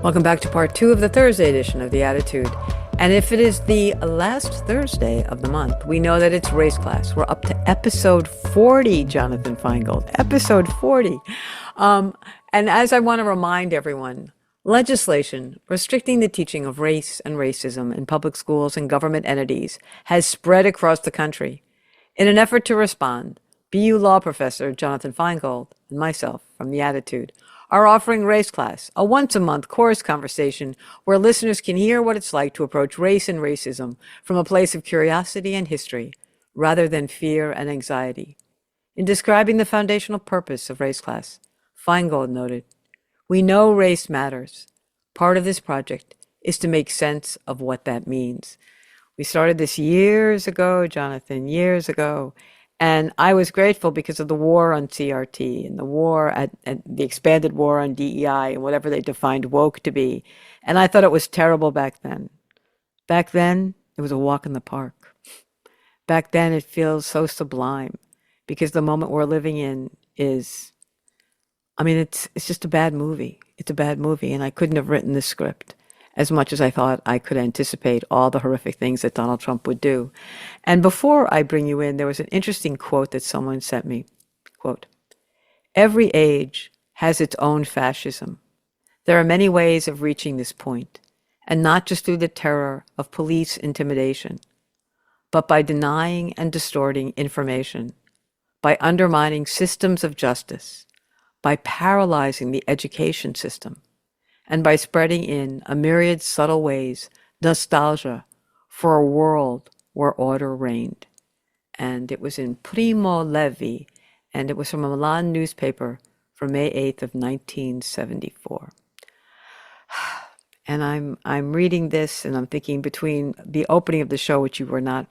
Welcome back to part two of the Thursday edition of The Attitude. And if it is the last Thursday of the month, we know that it's race class. We're up to episode 40, Jonathan Feingold. Episode 40. And as I want to remind everyone, legislation restricting the teaching of race and racism in public schools and government entities has spread across the country. In an effort to respond, BU law professor Jonathan Feingold and myself from The Attitude are offering Race Class, a once-a-month course conversation where listeners can hear what it's like to approach race and racism from a place of curiosity and history, rather than fear and anxiety. In describing the foundational purpose of Race Class, Feingold noted, "We know race matters. Part of this project is to make sense of what that means." We started this years ago, Jonathan, years ago. And I was grateful because of the war on CRT and the war and the expanded war on DEI and whatever they defined woke to be. And I thought it was terrible back then. Back then, it was a walk in the park. Back then, it feels so sublime because the moment we're living in is, it's just a bad movie. It's a bad movie. And I couldn't have written this script as much as I thought I could anticipate all the horrific things that Donald Trump would do. And before I bring you in, there was an interesting quote that someone sent me. Quote, "Every age has its own fascism. There are many ways of reaching this point, and not just through the terror of police intimidation, but by denying and distorting information, by undermining systems of justice, by paralyzing the education system, and by spreading in a myriad subtle ways nostalgia for a world where order reigned." And it was in Primo Levi, and it was from a Milan newspaper for May 8th of 1974. And I'm reading this and I'm thinking, between the opening of the show, which you were not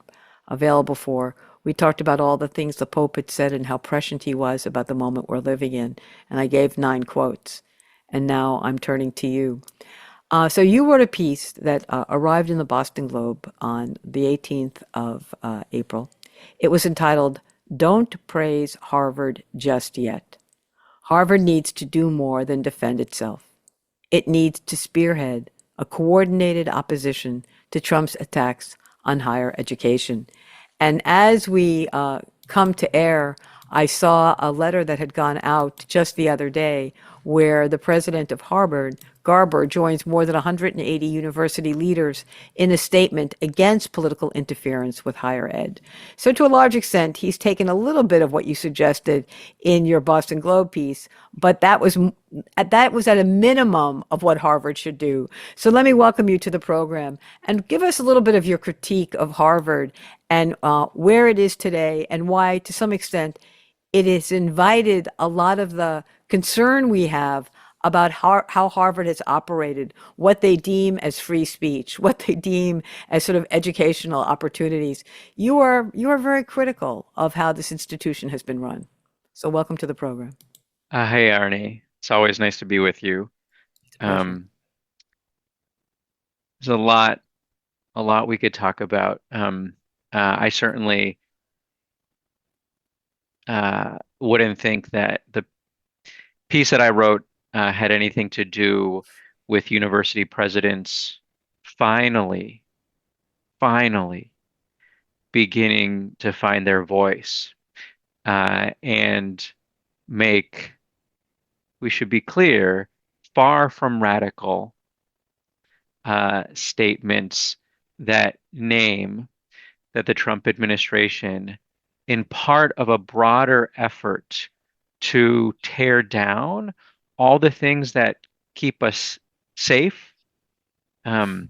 available for, we talked about all the things the Pope had said and how prescient he was about the moment we're living in. And I gave 9 quotes. And now I'm turning to you. So you wrote a piece that arrived in the Boston Globe on the 18th of April. It was entitled, "Don't Praise Harvard Just Yet. Harvard needs to do more than defend itself. It needs to spearhead a coordinated opposition to Trump's attacks on higher education." And as we come to air, I saw a letter that had gone out just the other day where the president of Harvard, Garber, joins more than 180 university leaders in a statement against political interference with higher ed. So to a large extent, he's taken a little bit of what you suggested in your Boston Globe piece, but that was at a minimum of what Harvard should do. So let me welcome you to the program and give us a little bit of your critique of Harvard and where it is today and why, to some extent, it has invited a lot of the concern we have about how Harvard has operated, what they deem as free speech, what they deem as sort of educational opportunities. You are very critical of how this institution has been run. So welcome to the program. Hey, Arnie. It's always nice to be with you. It's a pleasure. There's a lot we could talk about. I certainly wouldn't think that the piece that I wrote had anything to do with university presidents finally, finally beginning to find their voice and make, we should be clear, far from radical statements that name that the Trump administration, in part of a broader effort to tear down all the things that keep us safe, um,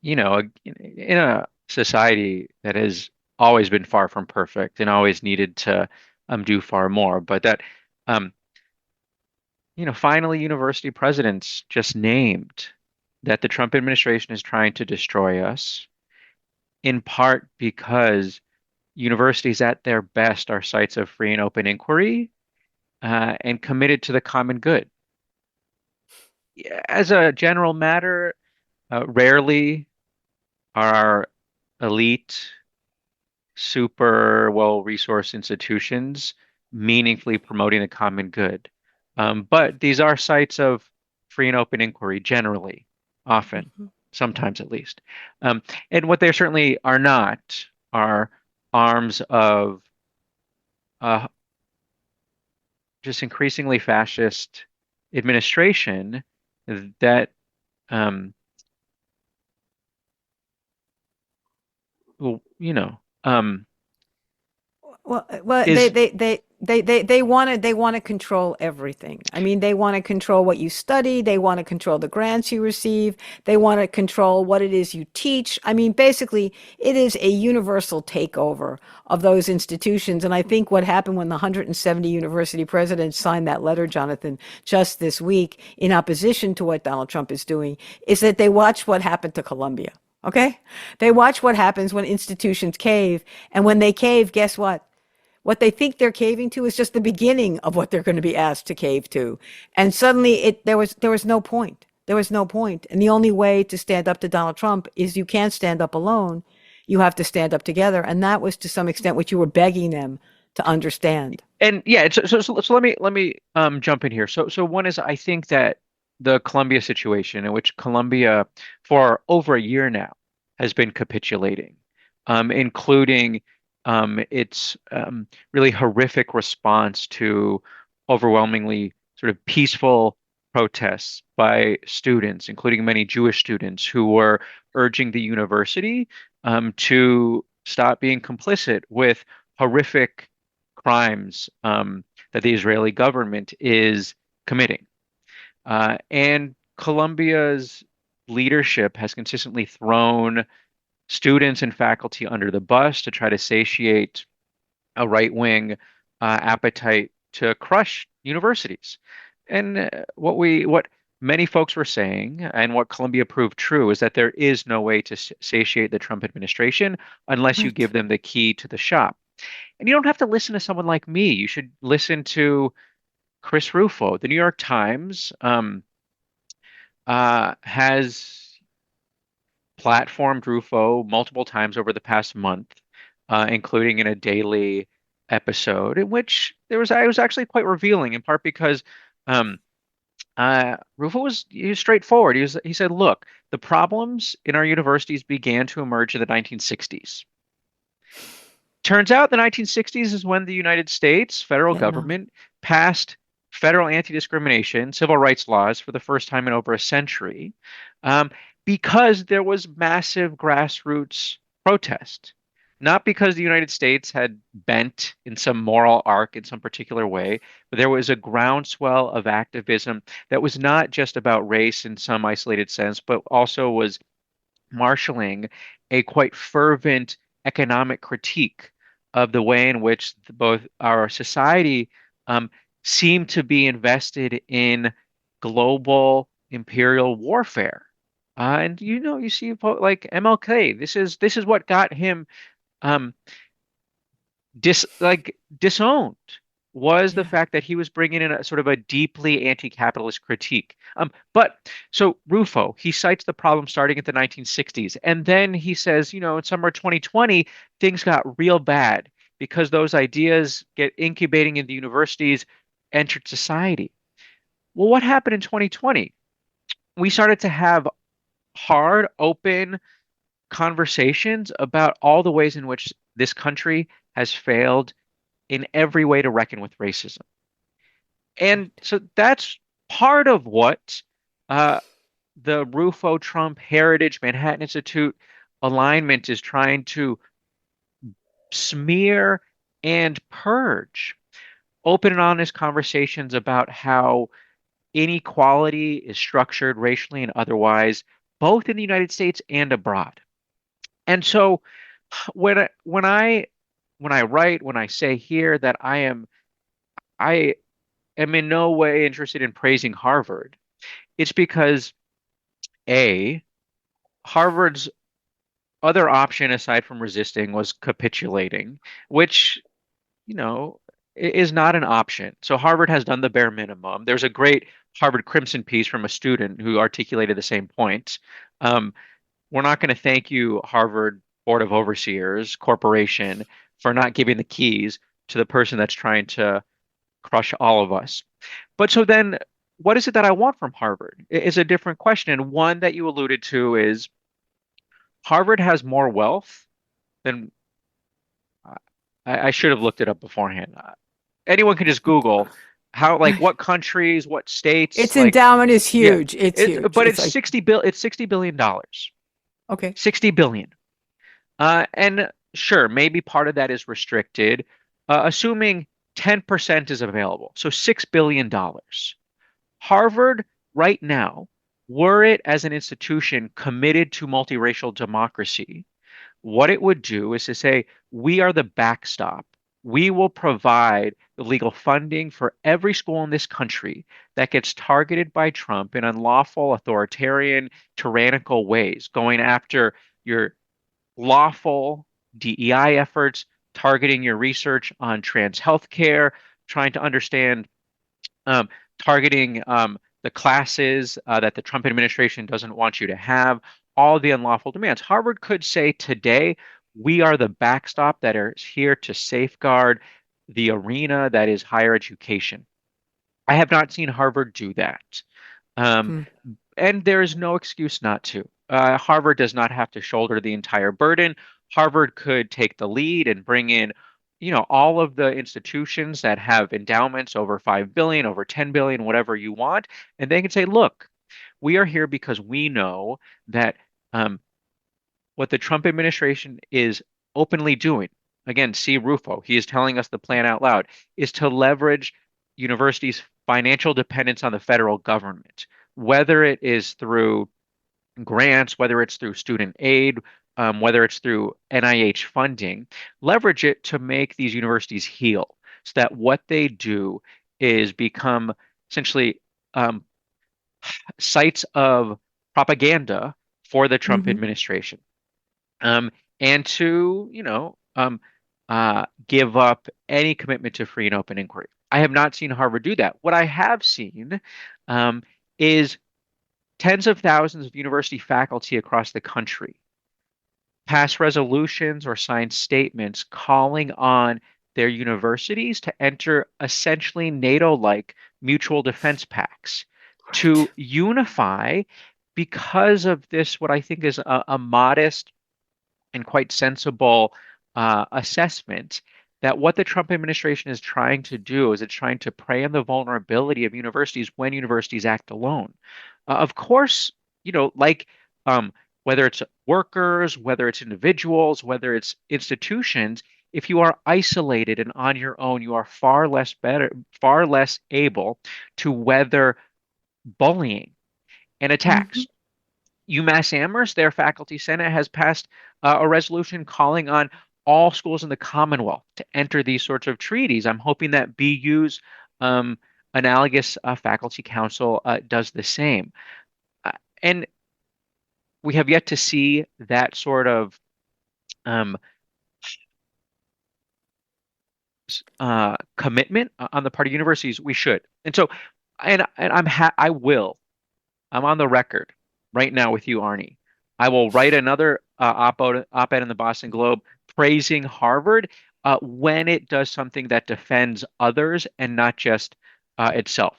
in a society that has always been far from perfect and always needed to do far more, but that um, finally university presidents just named that the Trump administration is trying to destroy us, in part because universities at their best are sites of free and open inquiry and committed to the common good. As a general matter, rarely are our elite, super well-resourced institutions meaningfully promoting the common good. But these are sites of free and open inquiry generally, often, Mhm. sometimes at least. Um, and what they certainly are not are arms of uh, just increasingly fascist administration that um, will, Well, is they want to control everything. I mean, they want to control what you study. They want to control the grants you receive. They want to control what it is you teach. I mean, basically, it is a universal takeover of those institutions. And I think what happened when the 170 university presidents signed that letter, Jonathan, just this week, in opposition to what Donald Trump is doing, is that they watched what happened to Columbia. Okay? They watch what happens when institutions cave. And when they cave, guess what? What they think they're caving to is just the beginning of what they're going to be asked to cave to. And suddenly there was no point. There was no point. And the only way to stand up to Donald Trump is you can't stand up alone. You have to stand up together. And that was to some extent what you were begging them to understand. and yeah, so let me jump in here. So one is I think that the Colombia situation in which Colombia for over a year now has been capitulating, including its really horrific response to overwhelmingly sort of peaceful protests by students, including many Jewish students who were urging the university to stop being complicit with horrific crimes that the Israeli government is committing. And Colombia's leadership has consistently thrown students and faculty under the bus to try to satiate a right-wing appetite to crush universities. And what many folks were saying, and what Colombia proved true, is that there is no way to satiate the Trump administration unless you Right. give them the key to the shop. And you don't have to listen to someone like me. You should listen to Chris Rufo. The New York Times has platformed Rufo multiple times over the past month, including in a daily episode, in which I was actually quite revealing, in part because um, Rufo he was straightforward. He said, "Look, the problems in our universities began to emerge in the 1960s. Turns out the 1960s is when the United States federal Yeah, no. government passed federal anti-discrimination civil rights laws for the first time in over a century, um, because there was massive grassroots protest. Not because the United States had bent in some moral arc in some particular way, but there was a groundswell of activism that was not just about race in some isolated sense, but also was marshaling a quite fervent economic critique of the way in which both our society um, seem to be invested in global imperial warfare. And you see like MLK. This is what got him um, disowned, was the Yeah. fact that he was bringing in a sort of a deeply anti-capitalist critique. But so Rufo, he cites the problem starting at the 1960s, and then he says, in summer 2020, things got real bad because those ideas get incubating in the universities, entered society. Well, what happened in 2020? We started to have hard, open conversations about all the ways in which this country has failed in every way to reckon with racism. And Right. so that's part of what uh, the Rufo Trump Heritage Manhattan Institute alignment is trying to smear and purge. Open and honest conversations about how inequality is structured racially and otherwise, both in the United States and abroad. And so when I, when I write, when I say here that I am in no way interested in praising Harvard. It's because A, Harvard's other option aside from resisting was capitulating, which, you know, is not an option. So Harvard has done the bare minimum. There's a great Harvard Crimson piece from a student who articulated the same point. Um, we're not going to thank you, Harvard Board of Overseers Corporation, for not giving the keys to the person that's trying to crush all of us. But so then what is it that I want from Harvard is a different question. And one that you alluded to is Harvard has more wealth than I should have looked it up beforehand. Anyone can just Google how, like, what countries, what states, Its like, endowment is yeah, huge. It's it's huge. but It's like, it's $60 billion, okay. 60 billion. And sure, maybe part of that is restricted, assuming 10% is available, so $6 billion. Harvard, right now, were it as an institution committed to multiracial democracy, what it would do is to say, we are the backstop. We will provide the legal funding for every school in this country that gets targeted by Trump in unlawful, authoritarian, tyrannical ways, going after your lawful DEI efforts, targeting your research on trans healthcare, trying to understand um, targeting the classes that the Trump administration doesn't want you to have, all the unlawful demands. Harvard could say today, we are the backstop that is here to safeguard the arena that is higher education. I have not seen Harvard do that. Um, Hmm. and there is no excuse not to. Harvard does not have to shoulder the entire burden. Harvard could take the lead and bring in, all of the institutions that have endowments over 5 billion, over 10 billion, whatever you want, and they can say, look, we are here because we know that what the Trump administration is openly doing, again, see Rufo, he is telling us the plan out loud, is to leverage universities' financial dependence on the federal government, whether it is through grants, whether it's through student aid, whether it's through NIH funding, leverage it to make these universities heal so that what they do is become essentially um, sites of propaganda for the Trump Hmm. administration, um, and to, give up any commitment to free and open inquiry. I have not seen Harvard do that. What I have seen um, is tens of thousands of university faculty across the country pass resolutions or sign statements calling on their universities to enter essentially NATO-like mutual defense pacts to Right. unify because of this, what I think is a modest and quite sensible assessment that what the Trump administration is trying to do is it's trying to prey on the vulnerability of universities when universities act alone. Of course, like um, whether it's workers, whether it's individuals, whether it's institutions, if you are isolated and on your own, you are far less able to weather bullying and Hmm. attacks. UMass Amherst, their faculty senate has passed a resolution calling on all schools in the Commonwealth to enter these sorts of treaties. I'm hoping that BU's um, analogous faculty council does the same. Uh, and we have yet to see that sort of um, commitment on the part of universities. We should. And so, and I will. I'm on the record right now with you, Arnie. I will write another op-ed in the Boston Globe praising Harvard when it does something that defends others and not just itself.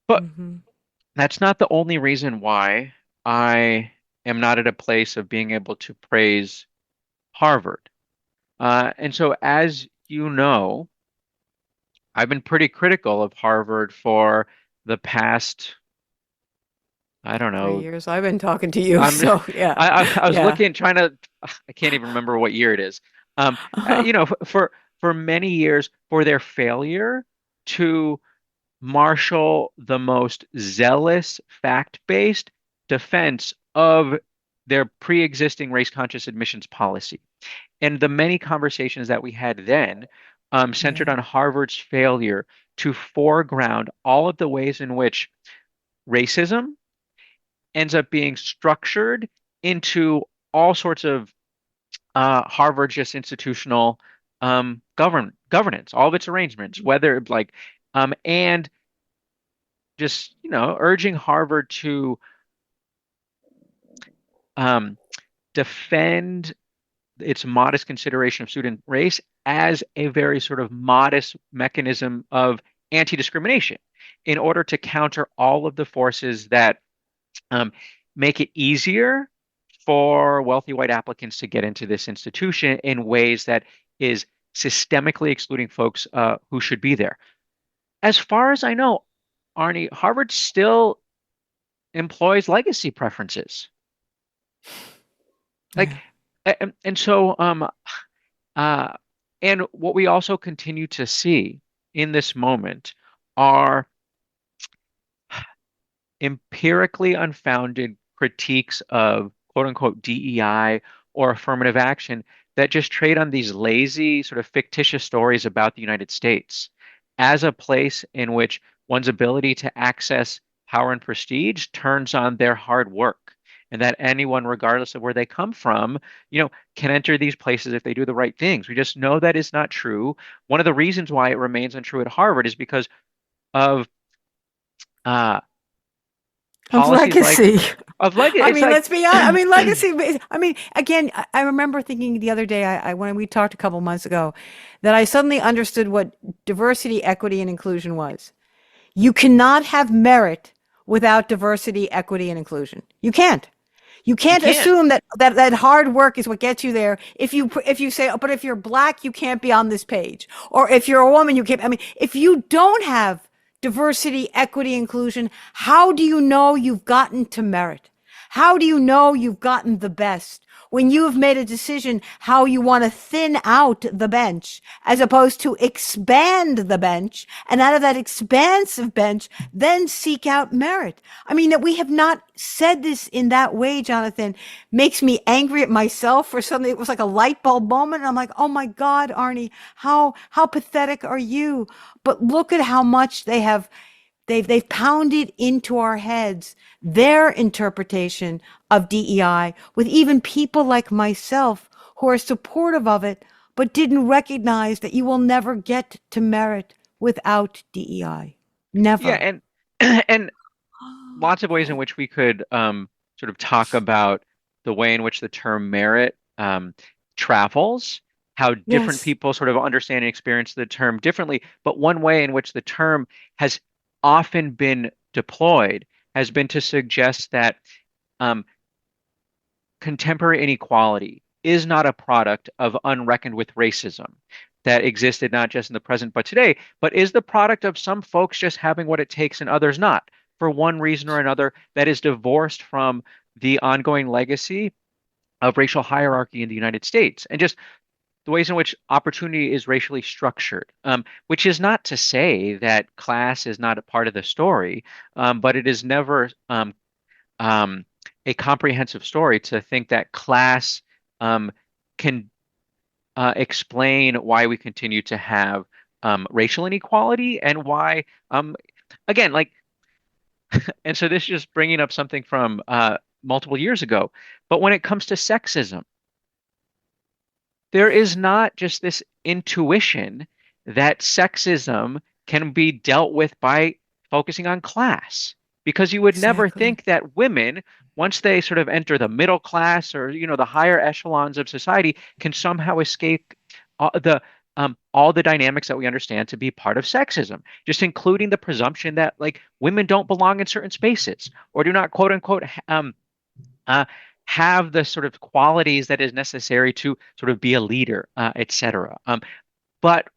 But Hmm. that's not the only reason why I am not at a place of being able to praise Harvard. And so, as you know, I've been pretty critical of Harvard for the past, I don't 3 know, years I've been talking to you, I'm so yeah, I was yeah. looking trying to I can't even remember what year it is. Um, for many years for their failure to marshal the most zealous fact-based defense of their pre-existing race-conscious admissions policy. And the many conversations that we had then centered Yeah. on Harvard's failure to foreground all of the ways in which racism ends up being structured into all sorts of Harvard just institutional governance, all of its arrangements, whether like and just urging Harvard to um, defend its modest consideration of student race as a very sort of modest mechanism of anti-discrimination in order to counter all of the forces that um, make it easier for wealthy white applicants to get into this institution in ways that is systemically excluding folks who should be there. As far as I know, Arnie, Harvard still employs legacy preferences. Like, Yeah. and so, uh, and what we also continue to see in this moment are empirically unfounded critiques of quote unquote DEI or affirmative action that just trade on these lazy, sort of fictitious stories about the United States as a place in which one's ability to access power and prestige turns on their hard work. And that anyone, regardless of where they come from, can enter these places if they do the right things. We just know that is not true. One of the reasons why it remains untrue at Harvard is because of uh, Of policies like legacy. I it's mean, like let's be honest. I mean, legacy. I mean, again, I remember thinking the other day, when we talked a couple months ago, that I suddenly understood what diversity, equity, and inclusion was. You cannot have merit without diversity, equity, and inclusion. You can't. You you can't can't. assume that hard work is what gets you there. If you say, oh, but if you're black, you can't be on this page, or if you're a woman, you can't. I mean, if you don't have diversity, equity, inclusion, how do you know you've gotten to merit? How do you know you've gotten the best when you have made a decision how you want to thin out the bench as opposed to expand the bench, and out of that expansive bench, then seek out merit? I mean, that we have not said this in that way, Jonathan, makes me angry at myself for something. It was like a light bulb moment. And I'm like, oh my God, Arnie, how pathetic are you? But look at how much they've pounded into our heads their interpretation of DEI, with even people like myself who are supportive of it, but didn't recognize that you will never get to merit without DEI. Yeah, Never. and and lots of ways in which we could sort of talk about the way in which the term merit travels, how different Yes. people sort of understand and experience the term differently. But one way in which the term has often been deployed has been to suggest that um, contemporary inequality is not a product of unreckoned with racism that existed not just in the present but today, but is the product of some folks just having what it takes and others not, for one reason or another, that is divorced from the ongoing legacy of racial hierarchy in the United States and just the ways in which opportunity is racially structured, which is not to say that class is not a part of the story, but it is never um, a comprehensive story to think that class um, can explain why we continue to have racial inequality and why, again, like, and so this is just bringing up something from multiple years ago. But when it comes to sexism, there is not just this intuition that sexism can be dealt with by focusing on class. Because you would never Exactly. think that women, once they sort of enter the middle class or the higher echelons of society, can somehow escape all the dynamics that we understand to be part of sexism, just including the presumption that like women don't belong in certain spaces or do not quote unquote uh, have the sort of qualities that is necessary to sort of be a leader, etc. But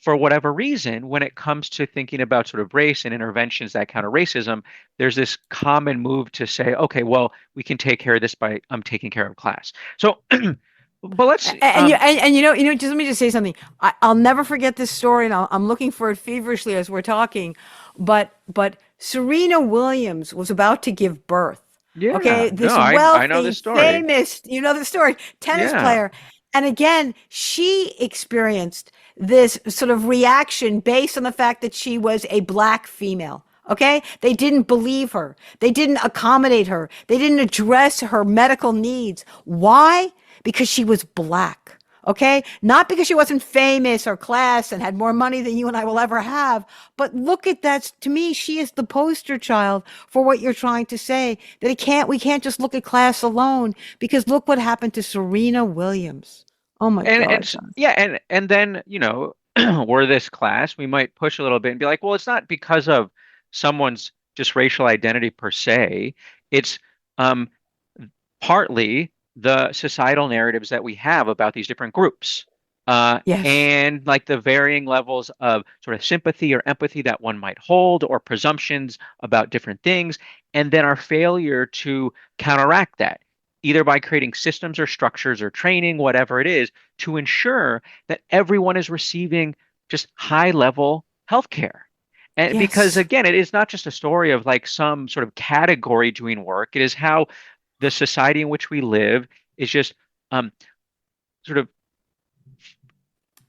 for whatever reason, when it comes to thinking about sort of race and interventions that counter racism, there's this common move to say, okay, well, we can take care of this by taking care of class. So, but let's, Just let me just say something. I'll never forget this story, and I'm looking for it feverishly as we're talking. But Serena Williams was about to give birth. yeah, Okay, no, this I know wealthy, this story. famous, you know the story, tennis Yeah, player. And again, she experienced this sort of reaction based on the fact that she was a black female. Okay. They didn't believe her. They didn't accommodate her. They didn't address her medical needs. Why? Because she was black. Okay. Not because she wasn't famous or class and had more money than you and I will ever have. But look at that. To me, she is the poster child for what you're trying to say, that we can't just look at class alone, because look what happened to Serena Williams. Oh my and God, John. yeah, and then were this class, we might push a little bit and be like, well, it's not because of someone's just racial identity per se. It's um, partly the societal narratives that we have about these different groups. Yes. And like the varying levels of sort of sympathy or empathy that one might hold, or presumptions about different things, and then our failure to counteract that, either by creating systems or structures or training, whatever it is, to ensure that everyone is receiving just high level healthcare. And because Yes. again, it is not just a story of like some sort of category doing work, it is how the society in which we live is just um, sort of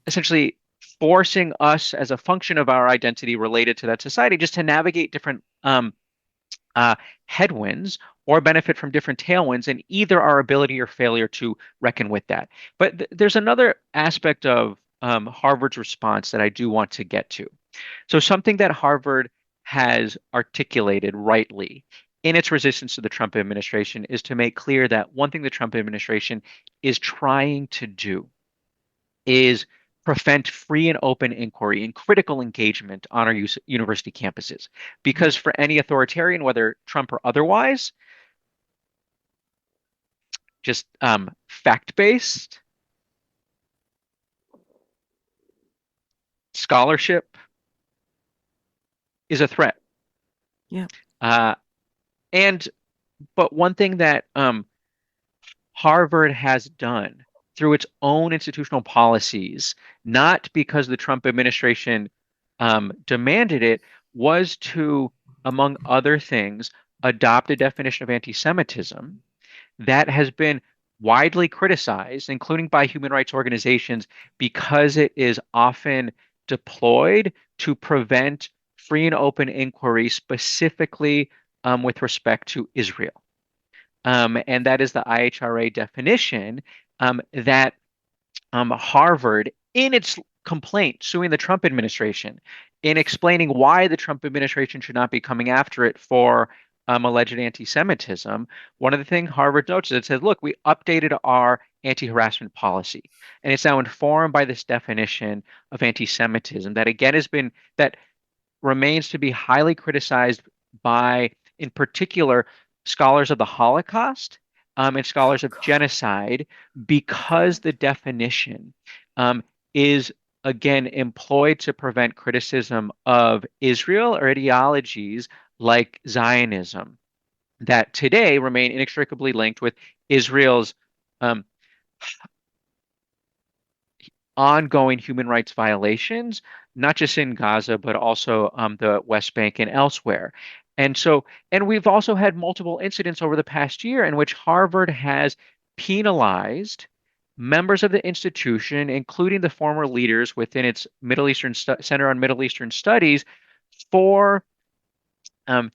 essentially forcing us as a function of our identity related to that society just to navigate different uh, headwinds or benefit from different tailwinds, and either our ability or failure to reckon with that. But there's another aspect of Harvard's response that I do want to get to. So, something that Harvard has articulated rightly in its resistance to the Trump administration is to make clear that one thing the Trump administration is trying to do is prevent free and open inquiry and critical engagement on our university campuses. Because for any authoritarian, whether Trump or otherwise, just fact-based scholarship is a threat. Yeah. Uh, and but one thing that Harvard has done through its own institutional policies, not because the Trump administration demanded it, was to, among other things, adopt a definition of anti-Semitism that has been widely criticized, including by human rights organizations, because it is often deployed to prevent free and open inquiry, specifically with respect to Israel. And that is the IHRA definition that Harvard, in its complaint suing the Trump administration, in explaining why the Trump administration should not be coming after it for alleged anti-Semitism, one of the things Harvard notes is it says, look, we updated our anti-harassment policy, and it's now informed by this definition of anti-Semitism that again has been that remains to be highly criticized by, in particular, scholars of the Holocaust and scholars of genocide, because the definition um, is again employed to prevent criticism of Israel or ideologies like Zionism that today remain inextricably linked with Israel's um, ongoing human rights violations, not just in Gaza, but also the West Bank and elsewhere. And so, and we've also had multiple incidents over the past year in which Harvard has penalized members of the institution, including the former leaders within its Center on Middle Eastern Studies, for um,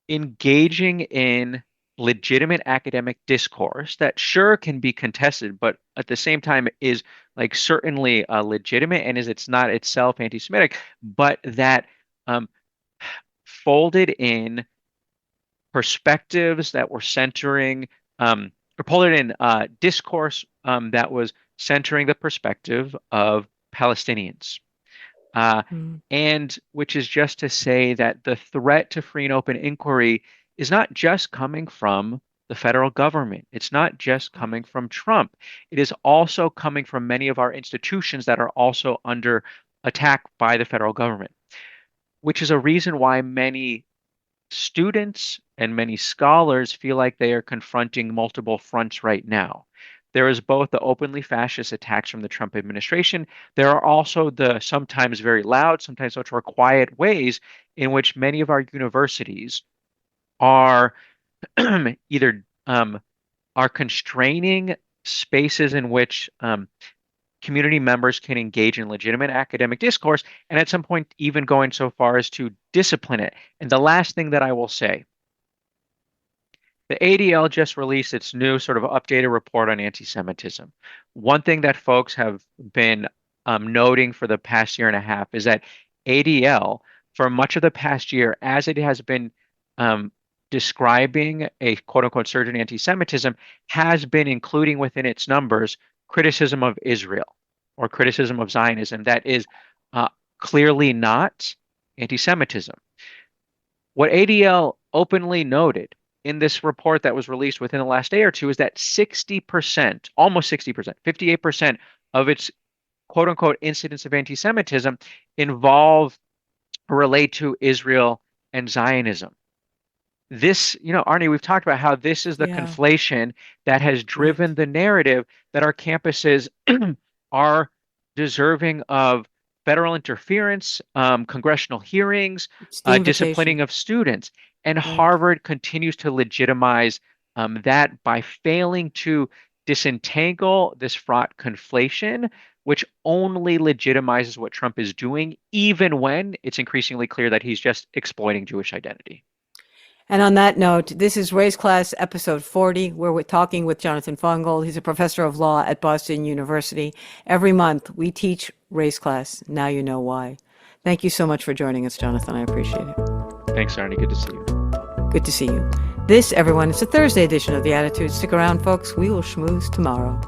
engaging in legitimate academic discourse that sure can be contested, but at the same time is like certainly legitimate and is it's not itself anti-Semitic, but that um, folded in perspectives that were centering or pulled it in discourse that was centering the perspective of Palestinians. Uh, Mm. and which is just to say that the threat to free and open inquiry is not just coming from the federal government. It's not just coming from Trump. It is also coming from many of our institutions that are also under attack by the federal government, which is a reason why many students and many scholars feel like they are confronting multiple fronts right now. There is both the openly fascist attacks from the Trump administration. There are also the sometimes very loud, sometimes much more quiet ways in which many of our universities are either are constraining spaces in which community members can engage in legitimate academic discourse, and at some point even going so far as to discipline it. And the last thing that I will say, the ADL just released its new sort of updated report on anti-Semitism. One thing that folks have been noting for the past year and a half is that ADL, for much of the past year, as it has been um, describing a quote unquote surge in anti-Semitism, has been including within its numbers criticism of Israel. or criticism of Zionism that is clearly not anti-Semitism. What ADL openly noted in this report that was released within the last day or two is that 60%, almost 60%, 58% of its quote unquote incidents of anti-Semitism involve or relate to Israel and Zionism. This, Arnie, we've talked about how this is the Yeah, conflation that has right. driven the narrative that our campuses are deserving of federal interference, congressional hearings, It's the disciplining invitation, of students. And right? Harvard continues to legitimize that by failing to disentangle this fraught conflation, which only legitimizes what Trump is doing, even when it's increasingly clear that he's just exploiting Jewish identity. And on that note, this is Race Class episode 40, where we're talking with Jonathan Feingold. He's a professor of law at Boston University. Every month, we teach Race Class. Now you know why. Thank you so much for joining us, Jonathan. I appreciate it. Thanks, Arnie. Good to see you. Good to see you. This, everyone, is a Thursday edition of The Attitude. Stick around, folks. We will schmooze tomorrow.